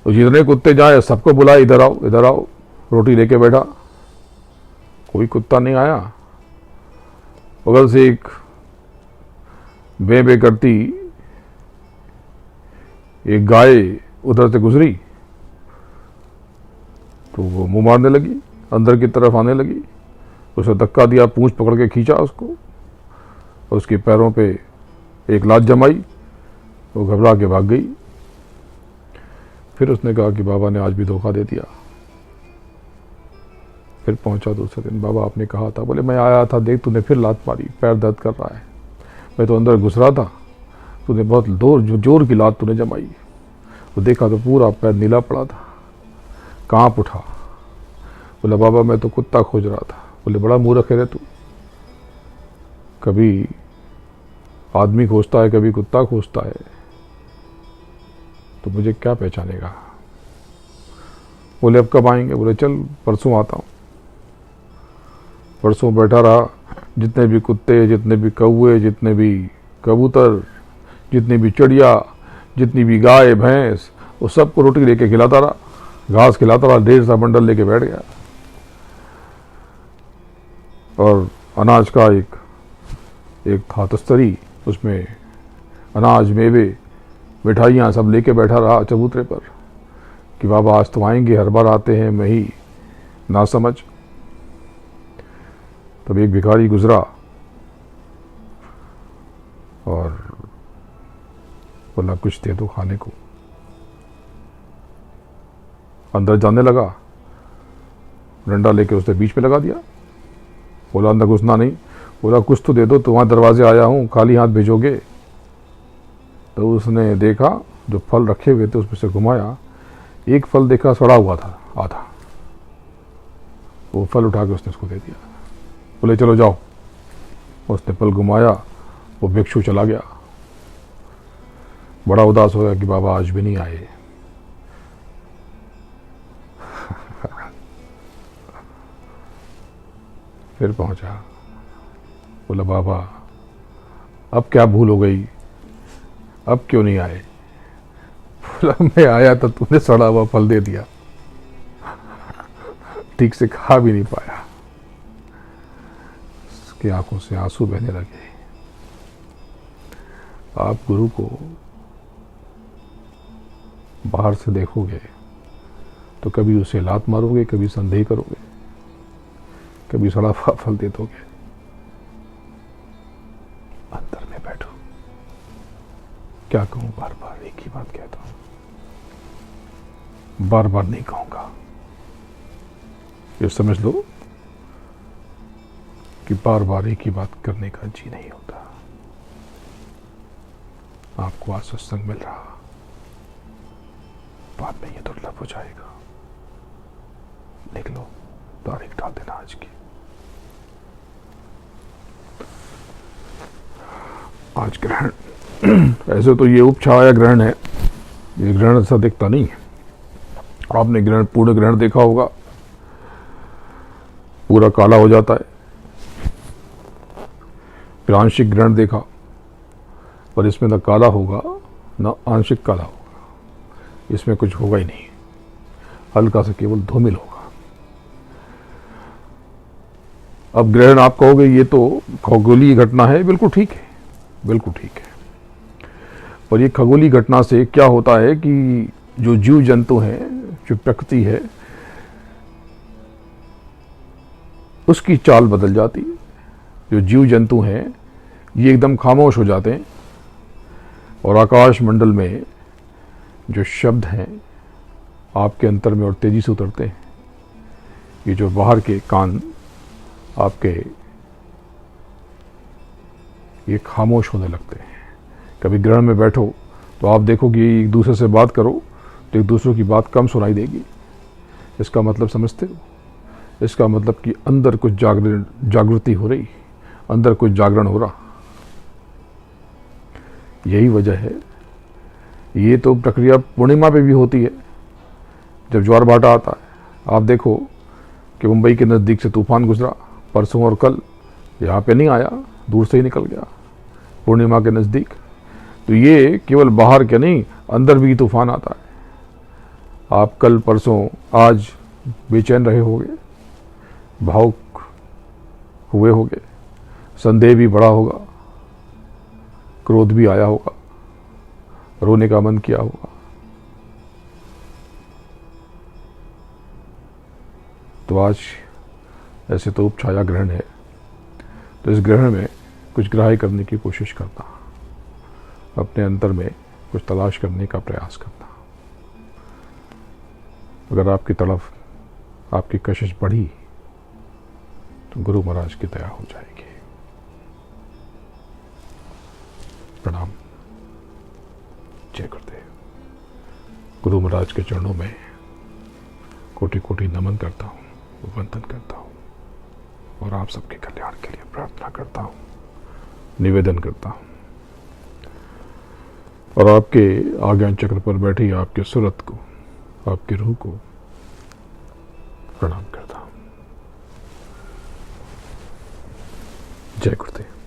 तो जितने कुत्ते जाए सबको बुलाया, इधर आओ इधर आओ। रोटी लेके बैठा, कोई कुत्ता नहीं आया। बगल से एक बे बे करती एक गाय उधर से गुजरी, तो वो मुंह मारने लगी, अंदर की तरफ आने लगी। उसे धक्का दिया, पूंछ पकड़ के खींचा उसको, और उसके पैरों पे एक लात जमाई। वो घबरा के भाग गई। फिर उसने कहा कि बाबा ने आज भी धोखा दे दिया। फिर पहुंचा दूसरे दिन, बाबा आपने कहा था। बोले मैं आया था, देख तूने फिर लात मारी, पैर दर्द कर रहा है। मैं तो अंदर घुस रहा था, तूने बहुत जोर की लात तूने जमाई। वो देखा तो पूरा पैर नीला पड़ा था, कांप उठा। बोला बाबा मैं तो कुत्ता खोज रहा था। बोले बड़ा मूर्ख है रे तू, कभी आदमी खोजता है कभी कुत्ता खोजता है, तो मुझे क्या पहचानेगा। बोले अब कब आएंगे। बोले चल परसों आता हूँ। परसों बैठा रहा, जितने भी कुत्ते, जितने भी कौवे, जितने भी कबूतर, जितनी भी चिड़िया, जितनी भी गाय भैंस, वो सबको रोटी लेके खिलाता रहा, घास खिलाता रहा। 1.5 बंडल लेके बैठ गया। और अनाज का एक था तस्तरी, उसमें अनाज, मेवे, मिठाइयाँ सब लेके बैठा रहा चबूतरे पर कि बाबा आज तो आएंगे, हर बार आते हैं, मैं ही ना समझ। तब एक भिखारी गुजरा और बोला कुछ दे दो खाने को। अंदर जाने लगा, डंडा लेके उसने बीच में लगा दिया। बोला अंदर घुसना नहीं। बोला कुछ तो दे दो, तुम्हारे दरवाजे आया हूं, खाली हाथ भेजोगे। तो उसने देखा जो फल रखे हुए थे उसमें से घुमाया, एक फल देखा सड़ा हुआ था आधा, वो फल उठा के उसने उसको दे दिया। बोले चलो जाओ। उसने फल घुमाया, वो भिक्षु चला गया। बड़ा उदास हो गया कि बाबा आज भी नहीं आए। फिर पहुंचा, बोला बाबा अब क्या भूल हो गई, अब क्यों नहीं आए। बोला मैं आया तो तूने सड़ा हुआ फल दे दिया, ठीक से खा भी नहीं पाया। उसकी आंखों से आंसू बहने लगे। आप गुरु को बाहर से देखोगे तो कभी उसे लात मारोगे, कभी संदेह करोगे, कभी सड़ा फल दे दोगे। अंदर में बैठो। क्या कहूं, बार बार एक ही बात कहता हूं, बार बार नहीं कहूंगा। ये समझ लो कि बार बार एक ही बात करने का जी नहीं होता। आपको आज सत्संग मिल रहा, बाद में ये दुर्लभ हो जाएगा। लिख लो, तारीख डाल देना आज की। आज ग्रहण, ऐसे तो ये उपछाया ग्रहण है, ये ग्रहण ऐसा दिखता नहीं है। आपने ग्रहण, पूर्ण ग्रहण देखा होगा, पूरा काला हो जाता है। फिर आंशिक ग्रहण देखा, पर इसमें न काला होगा न आंशिक काला होगा, इसमें कुछ होगा ही नहीं, हल्का सा केवल धूमिल होगा। अब ग्रहण आप कहोगे ये तो खगोलीय घटना है, बिल्कुल ठीक है, बिल्कुल ठीक है। और ये खगोलीय घटना से क्या होता है कि जो जीव जंतु हैं, जो प्रकृति है, उसकी चाल बदल जाती है। जो जीव जंतु हैं ये एकदम खामोश हो जाते हैं, और आकाश मंडल में जो शब्द हैं आपके अंतर में और तेजी से उतरते हैं। ये जो बाहर के कान आपके ये खामोश होने लगते हैं। कभी ग्रहण में बैठो तो आप देखो कि एक दूसरे से बात करो तो एक दूसरे की बात कम सुनाई देगी। इसका मतलब समझते हो? इसका मतलब कि अंदर कुछ जागृति हो रही, अंदर कुछ जागरण हो रहा। यही वजह है। ये तो प्रक्रिया पूर्णिमा पे भी होती है, जब ज्वार भाटा आता है। आप देखो कि मुंबई के नज़दीक से तूफान गुजरा परसों और कल, यहाँ पे नहीं आया, दूर से ही निकल गया पूर्णिमा के नज़दीक। तो ये केवल बाहर के नहीं, अंदर भी तूफान आता है। आप कल परसों आज बेचैन रहे होगे, भावुक हुए होगे, संदेह भी बढ़ा होगा, क्रोध भी आया होगा, रोने का मन किया होगा। तो आज ऐसे तो उपछाया ग्रहण है, तो इस ग्रहण में कुछ ग्राह्य करने की कोशिश करना, अपने अंतर में कुछ तलाश करने का प्रयास करना। अगर आपकी तड़फ, आपकी कशिश बढ़ी तो गुरु महाराज की दया हो जाएगी। प्रणाम। जय गुरुदेव। गुरु महाराज के चरणों में कोटि कोटि नमन करता हूँ, वंदन करता हूँ और आप सबके कल्याण के लिए प्रार्थना करता हूँ, निवेदन करता हूँ और आपके आज्ञा चक्र पर बैठी आपके सूरत को, आपकी रूह को प्रणाम करता हूँ। जय गुरुदेव।